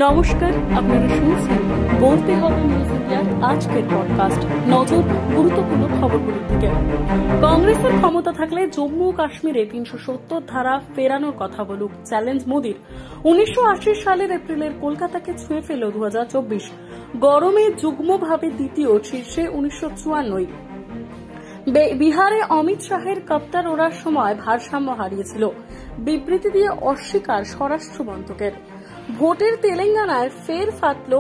নমস্কার, আপনারা শুনছেন বলতে হবে নিউজ ইন্ডিয়ার আজকের পডকাস্ট। নজর গুরুত্বপূর্ণ খবরগুলির দিকে। কংগ্রেসের ক্ষমতা থাকলে জম্মু ও কাশ্মীরে ৩৭০ ধারা ফেরানোর কথা বলুক, চ্যালেঞ্জ মোদির। ১৯৮০ সালের এপ্রিলের কলকাতাকে ছুঁয়ে ফেল ২০২৪। গরমে যুগ্মভাবে দ্বিতীয়, শীর্ষে ১৯৫৪। বিহারে অমিত শাহের কপ্টার ওড়ার সময় ভারসাম্য হারিয়েছিল, বিবৃতি দিয়ে অস্বীকার স্বরাষ্ট্র মন্ত্রকের। ভোটের তেলেঙ্গানায় ফের ফাটল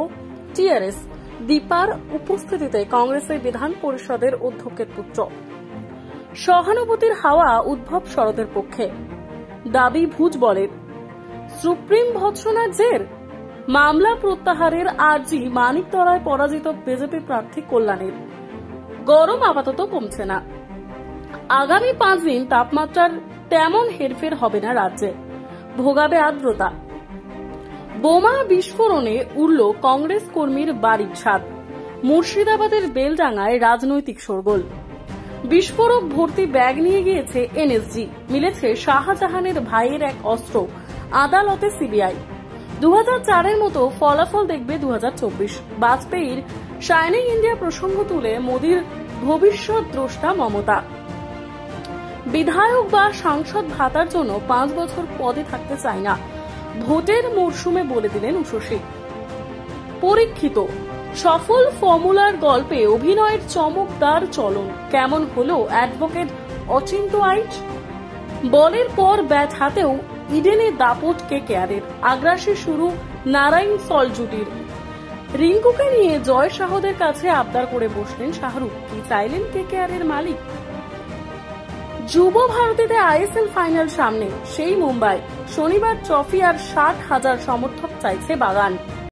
টিআরএস, দীপার উপস্থিতিতে কংগ্রেসের বিধান পরিষদের অধ্যক্ষের পুত্র। সহানুভূতির হাওয়া উদ্ভব শরতের পক্ষে, দাবি ভুজবলের। সুপ্রিম ভৎসনার জের, মামলা প্রত্যাহারের আর্জি মানিকতলায় পরাজিত বিজেপি প্রার্থী কল্যাণের। গরম আপাতত কমছে না, আগামী 5 দিন তাপমাত্রার তেমন হেরফের হবে না রাজ্যে, ভোগাবে আর্দ্রতা। বোমা বিস্ফোরণে উড়ল কংগ্রেস কর্মীর বাড়ির ছাদ, মুর্শিদাবাদের বেলডাঙ্গায় রাজনৈতিক শোরগোল। বিস্ফোরক ভর্তি ব্যাগ নিয়ে গিয়েছে এনএসজি, মিলেছে শাহজাহানের ভাইয়ের এক অস্ত্র, আদালতে সিবিআই। 2004-এর মতো ফলাফল দেখবে 2024। বাজপেয়ীর শাইনিং ইন্ডিয়া প্রসঙ্গ তুলে মোদির ভবিষ্যৎ দ্রষ্টা মমতা। বিধায়ক বা সাংসদ ভাতার জন্য 5 বছর পদে থাকতে চায় না, ভোটের মরশুমে বলে দিলেন উষসী। পরীক্ষিত সফল ফর্মুলার গল্পে অভিনয়ের চমকদার চলন, কেমন হলো অ্যাডভোকেট অচিন্ত আইচ। বলের পর ব্যাট হাতেও ইডেনে দাপট কেকেআরের, আগ্রাসী শুরু নারায়ণ সল জুটির। রিঙ্কুকে নিয়ে জয় শাহদের কাছে আবদার করে বসলেন শাহরুখ, কি চাইলেন কেকেআরের মালিক। যুব ভারতীতে আইএসএল ফাইনাল সামনে, সেই মুম্বাই। শনিবার ট্রফি আর 60,000 সমর্থক চাইছে বাগান।